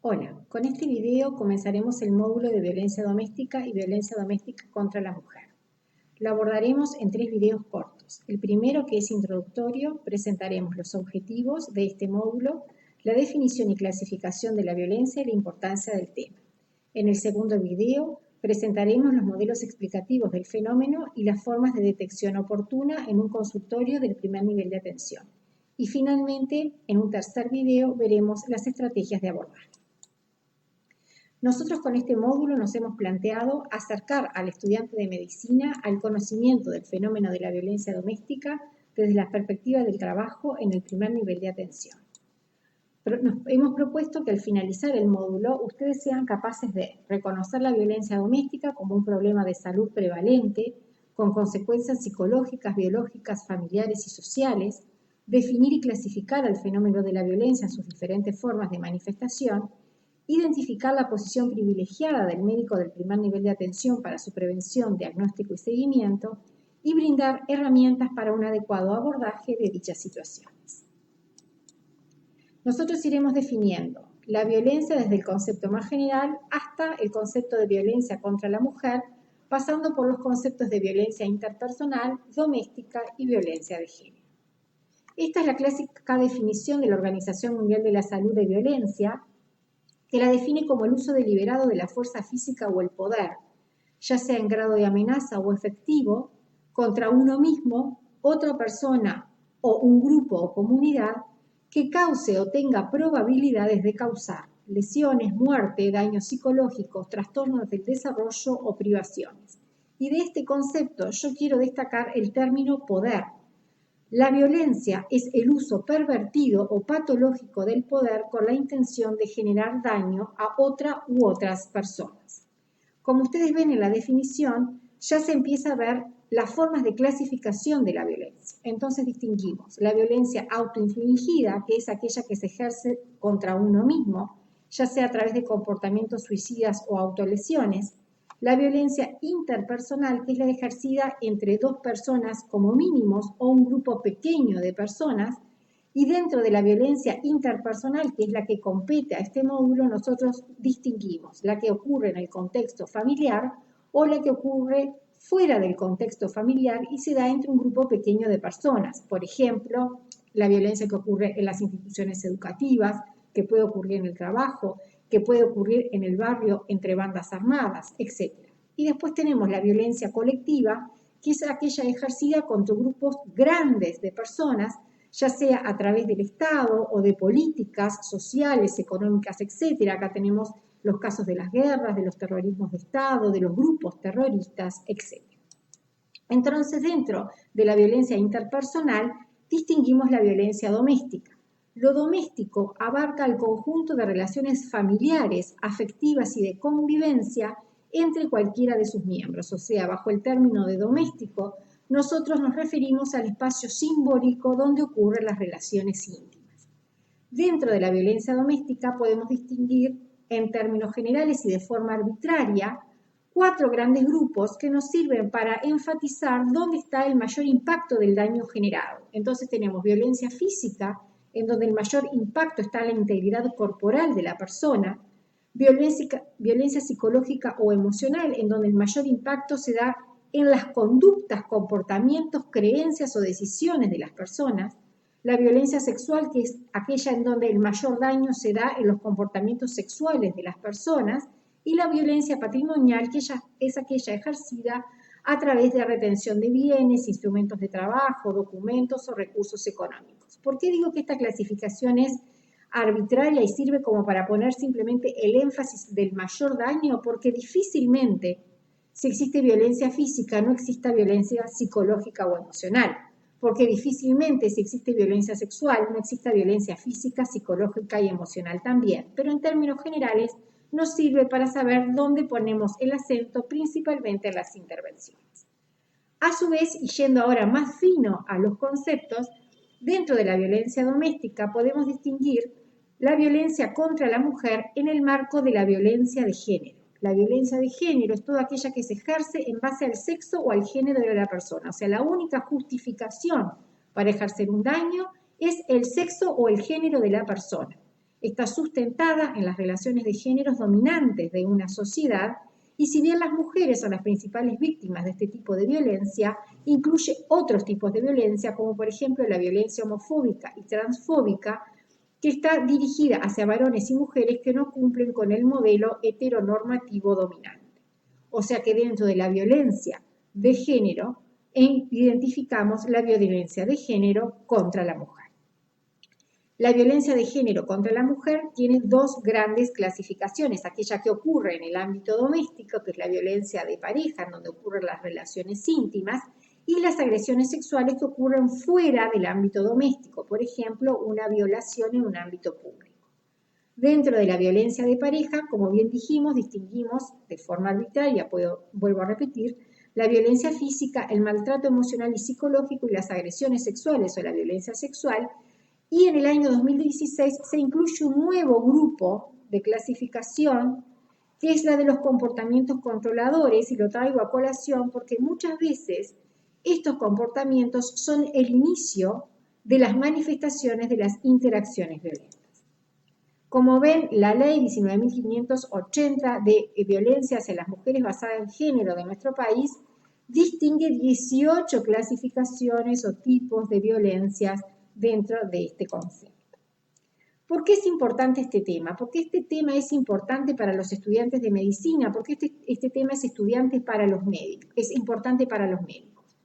Hola, con este video comenzaremos el módulo de violencia doméstica y violencia doméstica contra la mujer. Lo abordaremos en 3 videos cortos. El primero, que es introductorio, presentaremos los objetivos de este módulo, la definición y clasificación de la violencia y la importancia del tema. En el segundo video, presentaremos los modelos explicativos del fenómeno y las formas de detección oportuna en un consultorio del primer nivel de atención. Y finalmente, en un tercer video, veremos las estrategias de abordaje. Nosotros con este módulo nos hemos planteado acercar al estudiante de medicina al conocimiento del fenómeno de la violencia doméstica desde la perspectiva del trabajo en el primer nivel de atención. Nos hemos propuesto que al finalizar el módulo ustedes sean capaces de reconocer la violencia doméstica como un problema de salud prevalente, con consecuencias psicológicas, biológicas, familiares y sociales, definir y clasificar el fenómeno de la violencia en sus diferentes formas de manifestación, identificar la posición privilegiada del médico del primer nivel de atención para su prevención, diagnóstico y seguimiento, y brindar herramientas para un adecuado abordaje de dichas situaciones. Nosotros iremos definiendo la violencia desde el concepto más general hasta el concepto de violencia contra la mujer, pasando por los conceptos de violencia interpersonal, doméstica y violencia de género. Esta es la clásica definición de la Organización Mundial de la Salud de violencia, que la define como el uso deliberado de la fuerza física o el poder, ya sea en grado de amenaza o efectivo, contra uno mismo, otra persona o un grupo o comunidad que cause o tenga probabilidades de causar lesiones, muerte, daños psicológicos, trastornos del desarrollo o privaciones. Y de este concepto yo quiero destacar el término poder. La violencia es el uso pervertido o patológico del poder con la intención de generar daño a otra u otras personas. Como ustedes ven en la definición, ya se empieza a ver las formas de clasificación de la violencia. Entonces distinguimos la violencia autoinfligida, que es aquella que se ejerce contra uno mismo, ya sea a través de comportamientos suicidas o autolesiones, la violencia interpersonal, que es la ejercida entre 2 personas como mínimos o un grupo pequeño de personas, y dentro de la violencia interpersonal, que es la que compete a este módulo, nosotros distinguimos la que ocurre en el contexto familiar o la que ocurre fuera del contexto familiar y se da entre un grupo pequeño de personas. Por ejemplo, la violencia que ocurre en las instituciones educativas, que puede ocurrir en el trabajo, que puede ocurrir en el barrio entre bandas armadas, etc. Y después tenemos la violencia colectiva, que es aquella ejercida contra grupos grandes de personas, ya sea a través del Estado o de políticas sociales, económicas, etc. Acá tenemos los casos de las guerras, de los terrorismos de Estado, de los grupos terroristas, etc. Entonces, dentro de la violencia interpersonal, distinguimos la violencia doméstica. Lo doméstico abarca el conjunto de relaciones familiares, afectivas y de convivencia entre cualquiera de sus miembros. O sea, bajo el término de doméstico, nosotros nos referimos al espacio simbólico donde ocurren las relaciones íntimas. Dentro de la violencia doméstica podemos distinguir en términos generales y de forma arbitraria 4 grandes grupos que nos sirven para enfatizar dónde está el mayor impacto del daño generado. Entonces tenemos violencia física, en donde el mayor impacto está en la integridad corporal de la persona, violencia psicológica o emocional, en donde el mayor impacto se da en las conductas, comportamientos, creencias o decisiones de las personas, la violencia sexual, que es aquella en donde el mayor daño se da en los comportamientos sexuales de las personas, y la violencia patrimonial, que es aquella ejercida a través de retención de bienes, instrumentos de trabajo, documentos o recursos económicos. ¿Por qué digo que esta clasificación es arbitraria y sirve como para poner simplemente el énfasis del mayor daño? Porque difícilmente, si existe violencia física, no exista violencia psicológica o emocional. Porque difícilmente, si existe violencia sexual, no exista violencia física, psicológica y emocional también. Pero en términos generales, nos sirve para saber dónde ponemos el acento, principalmente en las intervenciones. A su vez, y yendo ahora más fino a los conceptos, dentro de la violencia doméstica podemos distinguir la violencia contra la mujer en el marco de la violencia de género. La violencia de género es toda aquella que se ejerce en base al sexo o al género de la persona. O sea, la única justificación para ejercer un daño es el sexo o el género de la persona. Está sustentada en las relaciones de géneros dominantes de una sociedad y si bien las mujeres son las principales víctimas de este tipo de violencia, incluye otros tipos de violencia, como por ejemplo la violencia homofóbica y transfóbica, que está dirigida hacia varones y mujeres que no cumplen con el modelo heteronormativo dominante. O sea que dentro de la violencia de género identificamos la violencia de género contra la mujer. La violencia de género contra la mujer tiene dos grandes clasificaciones, aquella que ocurre en el ámbito doméstico, que es la violencia de pareja, en donde ocurren las relaciones íntimas, y las agresiones sexuales que ocurren fuera del ámbito doméstico, por ejemplo, una violación en un ámbito público. Dentro de la violencia de pareja, como bien dijimos, distinguimos de forma arbitraria, vuelvo a repetir, la violencia física, el maltrato emocional y psicológico y las agresiones sexuales o la violencia sexual. Y en el año 2016 se incluye un nuevo grupo de clasificación que es la de los comportamientos controladores, y lo traigo a colación porque muchas veces estos comportamientos son el inicio de las manifestaciones de las interacciones violentas. Como ven, la ley 19.580 de violencia hacia las mujeres basada en género de nuestro país distingue 18 clasificaciones o tipos de violencias dentro de este concepto. ¿Por qué es importante este tema? Porque este tema es importante para los estudiantes de medicina, porque este tema es importante para los médicos,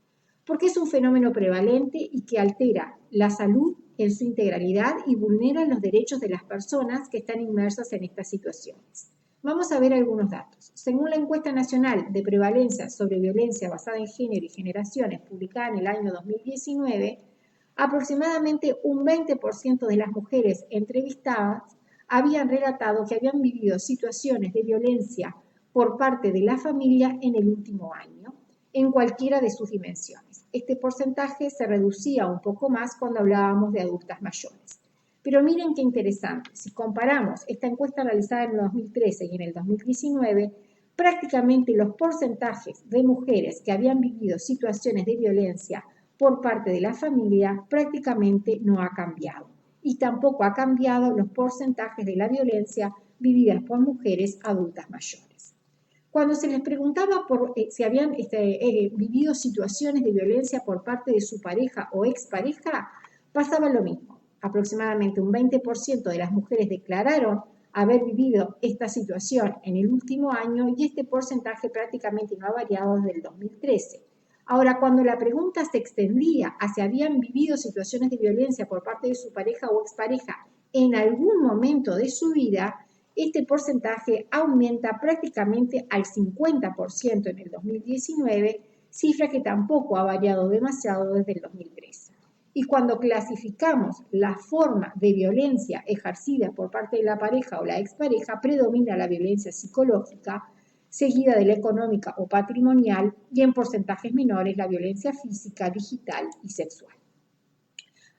porque es un fenómeno prevalente y que altera la salud en su integralidad y vulnera los derechos de las personas que están inmersas en estas situaciones. Vamos a ver algunos datos. Según la encuesta nacional de prevalencia sobre violencia basada en género y generaciones publicada en el año 2019, aproximadamente un 20% de las mujeres entrevistadas habían relatado que habían vivido situaciones de violencia por parte de la familia en el último año, en cualquiera de sus dimensiones. Este porcentaje se reducía un poco más cuando hablábamos de adultas mayores. Pero miren qué interesante, si comparamos esta encuesta realizada en el 2013 y en el 2019, prácticamente los porcentajes de mujeres que habían vivido situaciones de violencia por parte de la familia prácticamente no ha cambiado. Y tampoco ha cambiado los porcentajes de la violencia vividas por mujeres adultas mayores. Cuando se les preguntaba si habían vivido situaciones de violencia por parte de su pareja o expareja, pasaba lo mismo. Aproximadamente un 20% de las mujeres declararon haber vivido esta situación en el último año y este porcentaje prácticamente no ha variado desde el 2013. Ahora, cuando la pregunta se extendía a si habían vivido situaciones de violencia por parte de su pareja o expareja en algún momento de su vida, este porcentaje aumenta prácticamente al 50% en el 2019, cifra que tampoco ha variado demasiado desde el 2013. Y cuando clasificamos la forma de violencia ejercida por parte de la pareja o la expareja, predomina la violencia psicológica, seguida de la económica o patrimonial, y en porcentajes menores la violencia física, digital y sexual.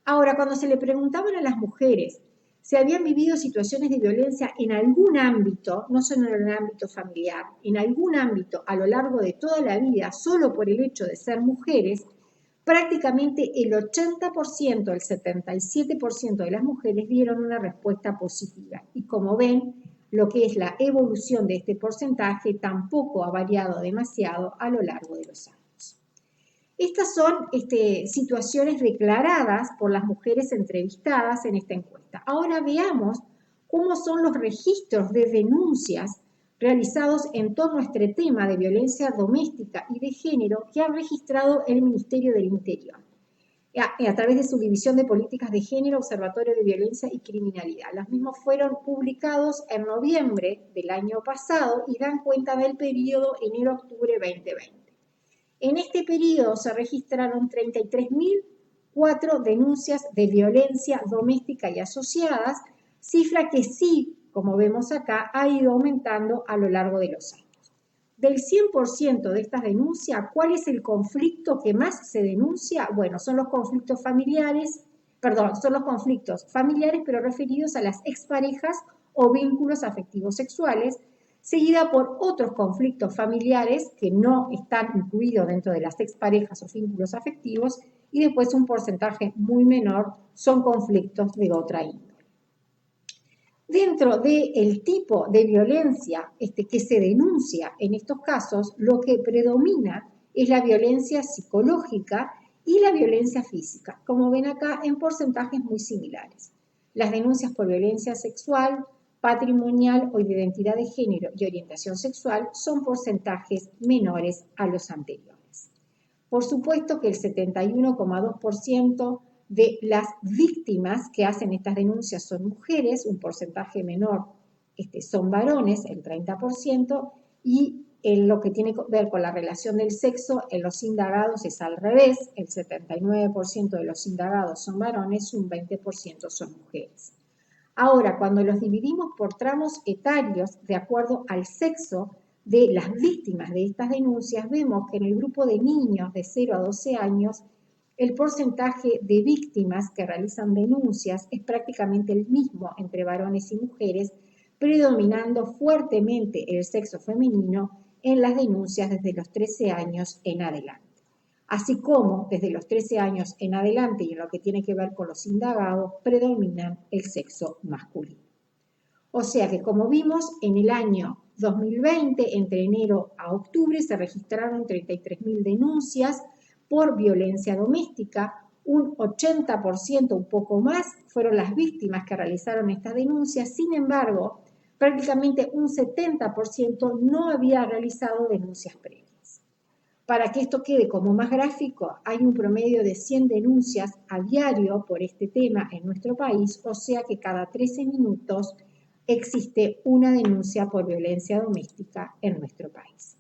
Ahora, cuando se le preguntaban a las mujeres si habían vivido situaciones de violencia en algún ámbito, no solo en el ámbito familiar, en algún ámbito a lo largo de toda la vida, solo por el hecho de ser mujeres, prácticamente el 80%, el 77% de las mujeres dieron una respuesta positiva. Y como ven, lo que es la evolución de este porcentaje tampoco ha variado demasiado a lo largo de los años. Estas son situaciones declaradas por las mujeres entrevistadas en esta encuesta. Ahora veamos cómo son los registros de denuncias realizados en torno a este tema de violencia doméstica y de género que ha registrado el Ministerio del Interior a través de su División de Políticas de Género, Observatorio de Violencia y Criminalidad. Los mismos fueron publicados en noviembre del año pasado y dan cuenta del periodo enero-octubre 2020. En este periodo se registraron 33.004 denuncias de violencia doméstica y asociadas, cifra que sí, como vemos acá, ha ido aumentando a lo largo de los años. Del 100% de estas denuncias, ¿cuál es el conflicto que más se denuncia? Bueno, son los conflictos familiares, pero referidos a las exparejas o vínculos afectivos sexuales, seguida por otros conflictos familiares que no están incluidos dentro de las exparejas o vínculos afectivos, y después un porcentaje muy menor son conflictos de otra índole. Dentro del tipo de violencia que se denuncia en estos casos, lo que predomina es la violencia psicológica y la violencia física, como ven acá en porcentajes muy similares. Las denuncias por violencia sexual, patrimonial o de identidad de género y orientación sexual son porcentajes menores a los anteriores. Por supuesto que el 71,2% de las víctimas que hacen estas denuncias son mujeres, un porcentaje menor son varones, el 30%, y en lo que tiene que ver con la relación del sexo, en los indagados es al revés, el 79% de los indagados son varones, un 20% son mujeres. Ahora, cuando los dividimos por tramos etarios de acuerdo al sexo de las víctimas de estas denuncias, vemos que en el grupo de niños de 0 a 12 años, el porcentaje de víctimas que realizan denuncias es prácticamente el mismo entre varones y mujeres, predominando fuertemente el sexo femenino en las denuncias desde los 13 años en adelante. Así como desde los 13 años en adelante y en lo que tiene que ver con los indagados, predominan el sexo masculino. O sea que, como vimos, en el año 2020, entre enero a octubre, se registraron 33.000 denuncias por violencia doméstica. Un 80%, un poco más, fueron las víctimas que realizaron estas denuncias. Sin embargo, prácticamente un 70% no había realizado denuncias previas. Para que esto quede como más gráfico, hay un promedio de 100 denuncias a diario por este tema en nuestro país, o sea que cada 13 minutos existe una denuncia por violencia doméstica en nuestro país.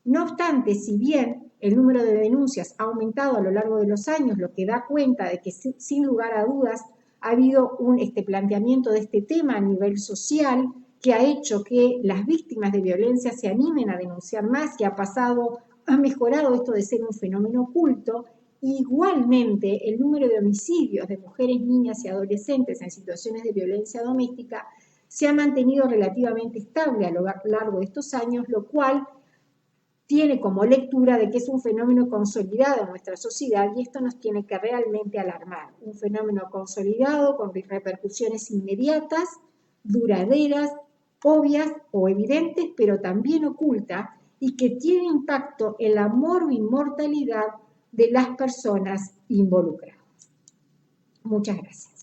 No obstante, si bien el número de denuncias ha aumentado a lo largo de los años, lo que da cuenta de que sin lugar a dudas ha habido un planteamiento de este tema a nivel social que ha hecho que las víctimas de violencia se animen a denunciar más, que ha mejorado esto de ser un fenómeno oculto. Igualmente, el número de homicidios de mujeres, niñas y adolescentes en situaciones de violencia doméstica se ha mantenido relativamente estable a lo largo de estos años, lo cual tiene como lectura de que es un fenómeno consolidado en nuestra sociedad y esto nos tiene que realmente alarmar. Un fenómeno consolidado con repercusiones inmediatas, duraderas, obvias o evidentes, pero también ocultas y que tiene impacto en la mortalidad de las personas involucradas. Muchas gracias.